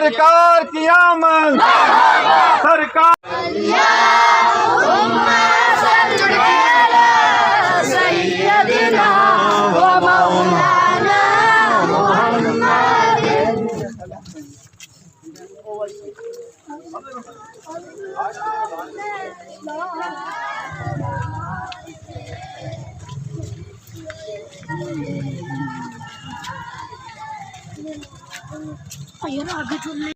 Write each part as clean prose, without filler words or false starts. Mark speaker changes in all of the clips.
Speaker 1: सरकार की आमद, सरकार
Speaker 2: आगे चलने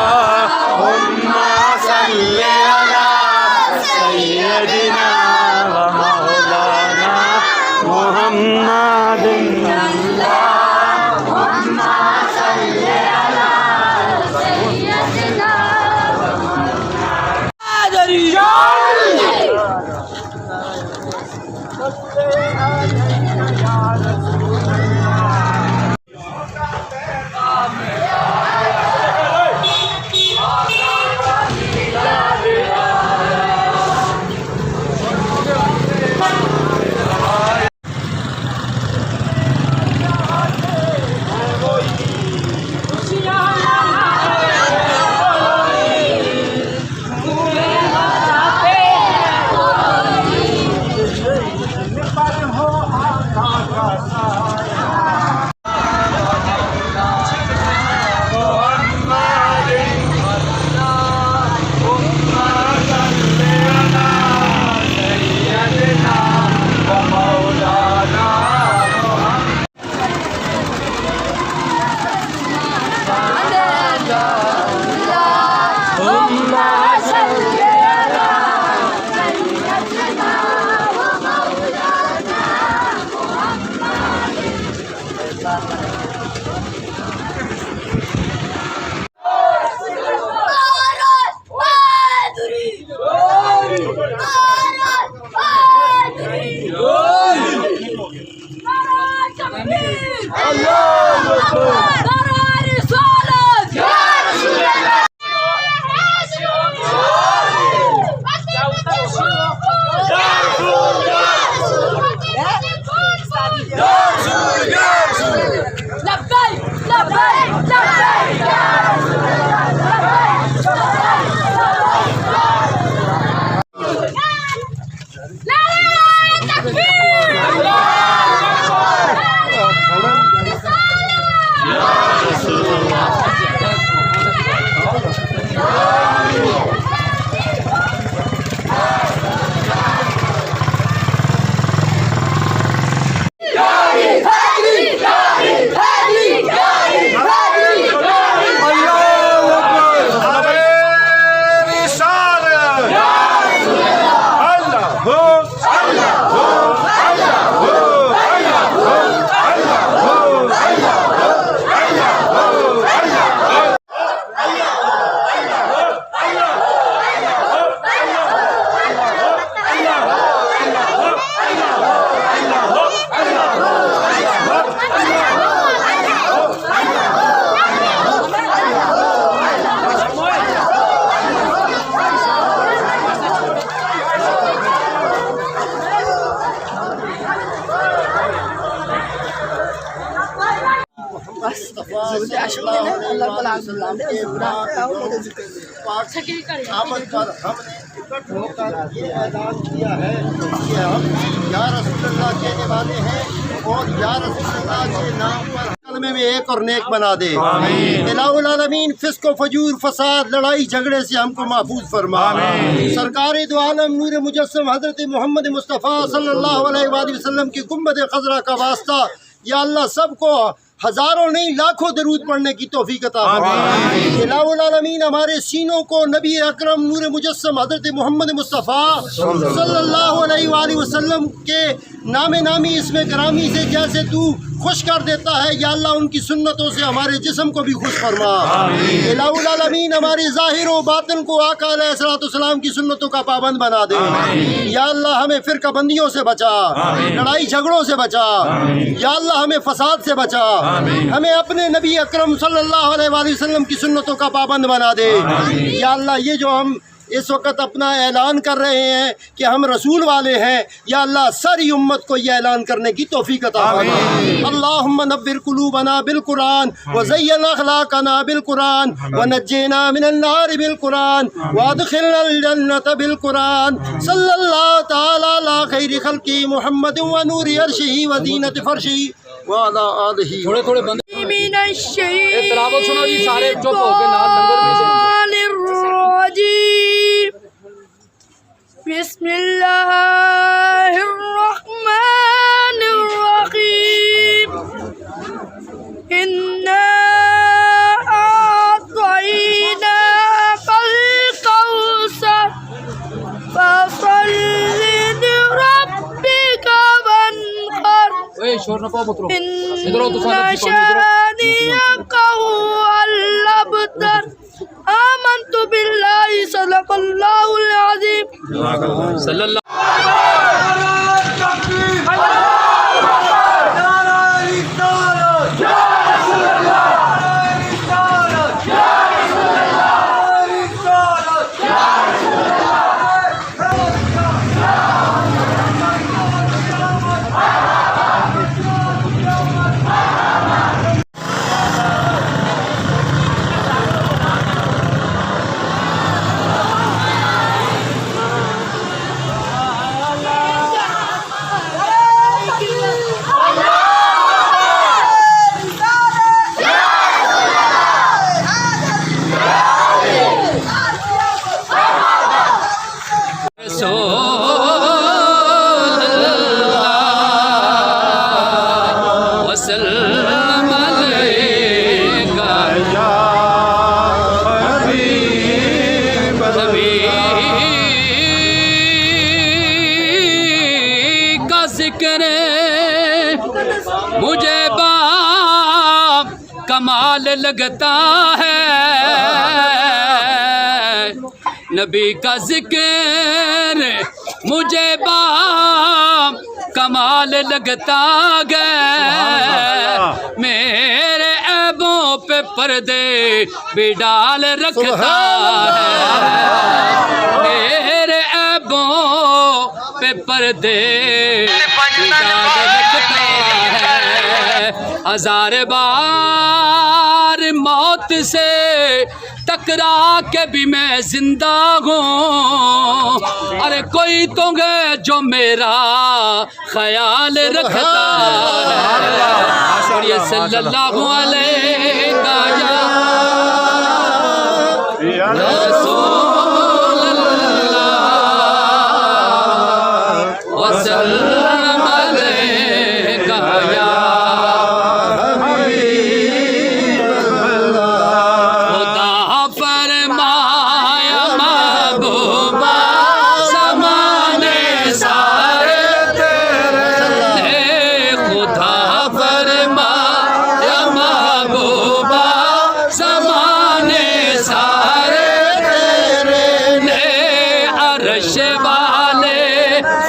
Speaker 2: अल्लाहुम्मा सल्ली अला सय्यदिना आमद पर हमने इकट्ठ होकर ये ऐलान किया है कि हम या रसूलुल्लाह कहने वाले हैं और या रसूलुल्लाह के नाम पर कलमे में एक और नेक बना दे। इलाहुल आलमीन फिस्क व फजूर फसाद लड़ाई झगड़े से हमको महफूज फरमा। सरकार दो आलम नूर मुजस्सम हजरत मोहम्मद मुस्तफ़ा सल्लल्लाहु अलैहि वसल्लम की गुम्बद खज़रा का वास्ता या अल्लाह सबको हजारों नहीं लाखों दरूद पढ़ने की तौफीक अता फरमा। इलाहुल आलमीन हमारे सीनों को नबी अकरम नूर मुजस्सम हज़रत मोहम्मद मुस्तफ़ा सल्लल्लाहु अलैहि वसल्लम के नामे नामी इसमें करामी से जैसे तू खुश कर देता है या अल्लाह उनकी सुन्नतों से हमारे जिस्म को भी खुश फरमा। इलाहुल आलमीन हमारे ज़ाहिर व बातिन को आका अलैहिस्सलाम की सुन्नतों का पाबंद बना दे। या अल्लाह हमें फ़िरका बंदियों से बचा, लड़ाई झगड़ों से बचा, या अल्लाह हमें फसाद से बचा, हमें अपने नबी अकरम सल्लल्लाहु अलैहि वसल्लम की सुन्नतों का पाबंद बना दे। या अल्लाह ये जो हम इस वक्त अपना ऐलान कर रहे हैं कि हम रसूल वाले हैं, या अल्लाह सारी उम्मत को ये ऐलान करने की तौफीक अता फरमा। अल्लाहुम्मा नव्विर कुलूबना बिल कुरान व ज़य्यिन अखलाकना बिल कुरान व नज्जिना मिनन नार बिल कुरान व अदखिलनल जन्नत बिल कुरान सल्लल्लाहु तआला अला खैरि खल्क़ि मुहम्मद व नूरि अर्शिही व ज़ीनति फर्शिही व अला आलिही।
Speaker 3: थोड़े बंद तिलावत सुनो जी, सारे चुप होके नाल लंगर में से
Speaker 4: बिस्मिल्लाहिर्रहमानिर्रहीम। इन्ना आतईनाकल कौसर फसल्लि लिरब्बिका वन्हर।
Speaker 3: ओए शोर न पाओ पुत्रो, इधर आओ तो
Speaker 4: इन्ना शानिअका हुवल अबतर। आमन्तु बिल्लाहि सदक़ल्लाहुल अज़ीम।
Speaker 3: सल्लल्लाहु मुझे बाप कमाल लगता है, नबी का जिक्र मुझे बाप कमाल लगता है। मेरे ऐबों पे पर्दे भी डाल रखता है, मेरे ऐबों पे पर्दे भी डाल रखता है। हजार बार मौत से टकरा के भी मैं जिंदा हूँ। अरे कोई तो है जो मेरा ख्याल रखता है। और ये सल्लल्लाहु अलैहि वसल्लम अलैका या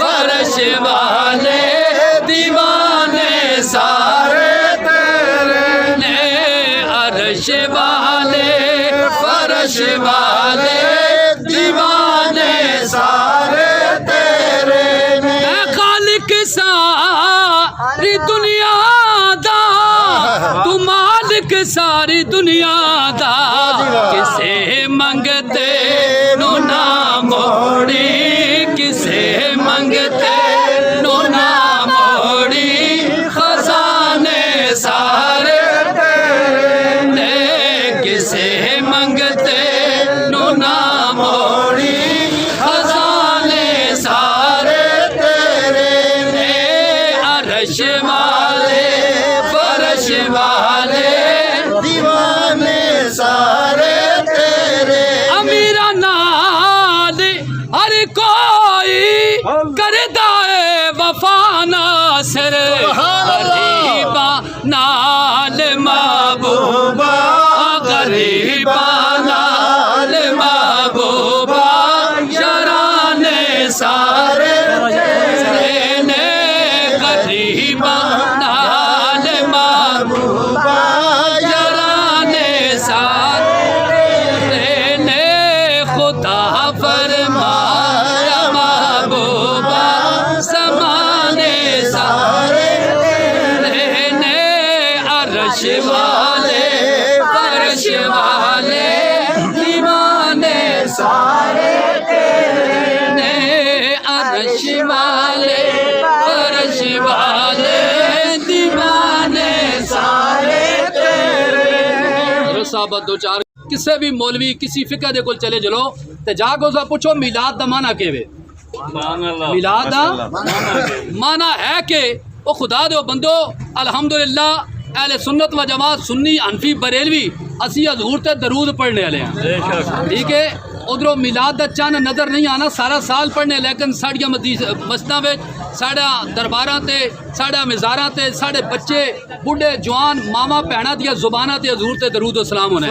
Speaker 3: फर्श वाले दीवाने सारे तेरे ने, अर्श वाले फर्श वाले दीवाने सारे तेरे ने। खालिक सारी दुनिया दा तू मालिक सारी दुनिया दा किसे मंगते नु ना मोड़ी किसे मंगते नु ना मोड़ी खजाने सारे ने किसे मंगते नु ना मोड़ी खजाने सारे तेरे ने अरश वाले फरश वाले
Speaker 2: दीवाने सारे तेरे
Speaker 3: अमीरा नाल हर कोई करदा है वफा नासिर गरीबा नाल महबूबा गरीबा नाल महबूबा शराने सारे तेरे ने गरीबा नाल महबूबा शराने सारे ने खुदा फरमाया महबूबा समाने सारे ने अरश वाले फरश वाले दीवाने सारे ने अरश वाले फरश वाले दीवाने सारे साहब दो चार किसी भी मौलवी किसी फिक्र दे कोल चले चलो ते जागो सा पूछो मिलाद दा माना केवे मिलाद दा माना है कि ओ खुदा दे बंदो अल्हम्दुलिल्लाह अहले सुन्नत व जमात सुन्नी हनफी बरेलवी असी हजूर ते दरूद पढ़ने वाले हैं ठीक है उधरों मिलाद दा चन्न नज़र नहीं आना सारा साल पढ़ने लेकिन साड़ियाँ मस्जिदां में साढ़ा दरबारां ते साढ़ा मिज़ारां ते साढ़े बच्चे बुढ़े जवान मामा भैणां दियां ज़ुबानां ते हजूर ते दरूद व सलाम होने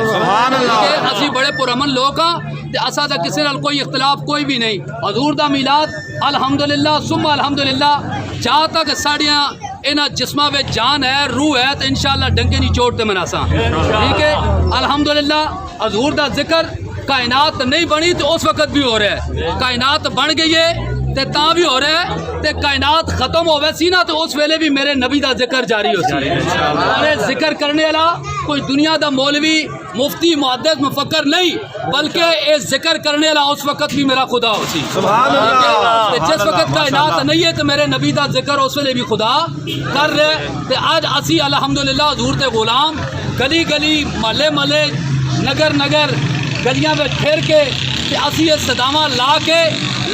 Speaker 3: असी बड़े पुरअमन लोग हाँ ते असा दा किसी नाल कोई इख्तलाफ कोई भी नहीं हजूर दा मिलाद अल्हम्दुलिल्लाह सुम्मा अल्हम्दुलिल्लाह जहाँ तक साड़ियाँ इन्हां जिस्मां में जान है रूह है तो इंशाअल्लाह डंके नहीं चोट ते मनासा ठीक है अल्हम्दुलिल्लाह हजूर दा जिक्र कायनात नहीं बनी तो उस वक्त भी हो रहा है कायनात बन गई है ते ता भी हो रहा है ते कायनात खत्म होवे सी ना तो उस वेले भी मेरे नबी दा जिक्र जारी हो सी अरे जिक्र करने वाला कोई दुनिया दा मौलवी मुफ्ती मुहद्दिस मुफक्कर नहीं बल्कि ये जिक्र करने वाला उस वक्त भी मेरा खुदा हो सी जिस वक्त कायनात नहीं है तो मेरे नबी दा जिक्र उस वेले भी खुदा कर रहे ते आज असी अल्हम्दुलिल्लाह हजूर ते गुलाम गली गली महल्ले महल्ले नगर नगर गलियां में फिर के असी ये सदावा ला के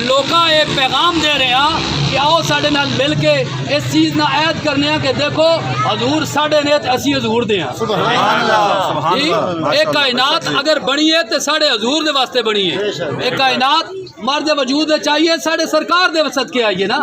Speaker 3: लोगों ये पैगाम दे रहे हैं कि आओ साढ़े नाल मिल के इस चीज़ ना ऐद करने कि देखो हजूर साढ़े ने ते असी हजूर दे ये कायनात अगर बनी है तो साढ़े हजूर दे वास्ते बनी है ये कायनात मर्द वजूद चाहिए साढ़े सरकार दे सदके आइए ना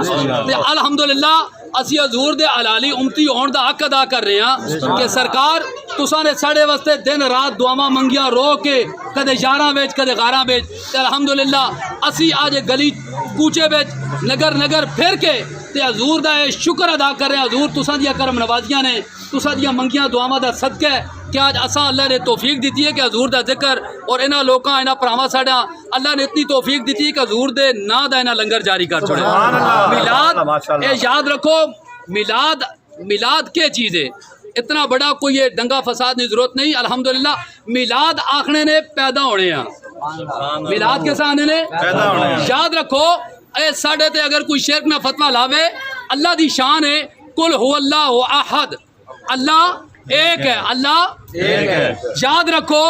Speaker 3: ते अल्हम्दुलिल्लाह असी हजूर दे अलाली उमती होने का हक अदा कर रहे हैं कि सरकार तुसा ने साढ़े वास्ते दिन रात दुआवां मंगिया रो के कदे यारां बेच कदे गारां बेच ते अल्हम्दुलिल्लाह असी आज गली कूचे बेच नगर नगर फिर के ते हजूर दा ये शुक्र अदा कर रहे हैं हजूर तुसा दियां करम नवाजियां ने तुसा दियां मंगिया दुआवां दा सदका है कि आज असा अल्लाह ने तौफीक दी है कि हजूर दा जिक्र और इन्हां लोकां इन्हां भरावां साडा अल्लाह ने इतनी तौफीक दी है कि हजूर दे नां दा इन्हां लंगर जारी कर छोड़े मिलाद ये याद रखो मिलाद मिलाद क्या चीज़ है इतना बड़ा कोई ये दंगा फसाद की जरूरत नहीं अल्हम्दुलिल्लाह मिलाद आखने ने पैदा होने हैं मिलाद के सामने ने पैदा होने याद रखो ए साढ़े ते अगर कोई शिरक ना फतवा लावे अल्लाह दी शान है कुल हु अल्लाहु अहद अल्लाह एक है अल्लाह एक है याद रखो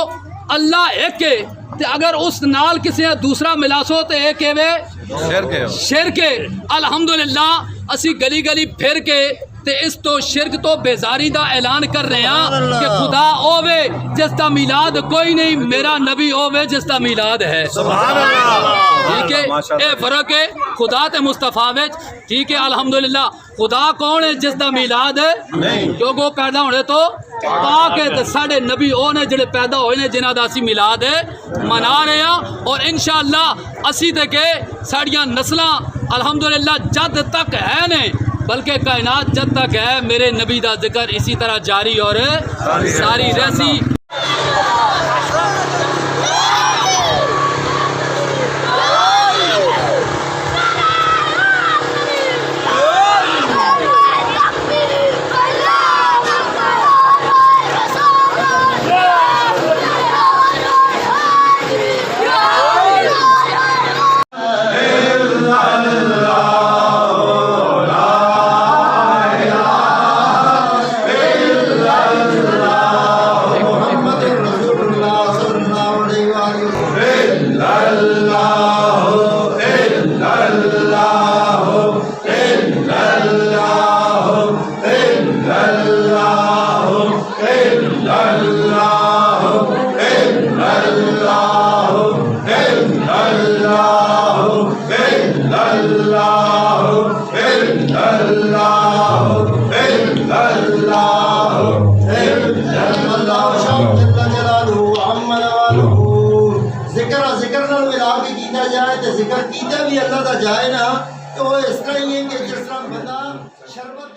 Speaker 3: अल्लाह एक है ते अगर उस नाल किसी दूसरा मिलासो तो एक है वे शिरक है अल्हम्दुलिल्लाह असी गली गली फिर के ते इस तो शिरक तो बेजारी दा ऐलान कर रहे हैं कि खुदा ओवे जिसका मिलाद कोई नहीं मेरा नबी ओवे जिसका मिलाद है ठीक है ये फर्क है खुदा ते मुस्तफा विच ठीक है अल्हम्दुलिल्लाह खुदा कौन है जिसका मिलाद है क्योंकि वो पैदा होने तो पाक है ते साढ़े नबी ओ ने जिहड़े पैदा होए ने जिन्हां दा असी मिलाद मना रहे हैं और इंशाअल्लाह असी ते के साड़ियां नस्लां अल्हम्दुलिल्लाह जद तक है ने बल्कि कायनात जब तक है मेरे नबी दा जिक्र इसी तरह जारी और सारी रहसी
Speaker 2: जिक्र कीता भी अल्लाह दा जाए ना तो इस तरह ही है कि जिस तरह बंदा शरबत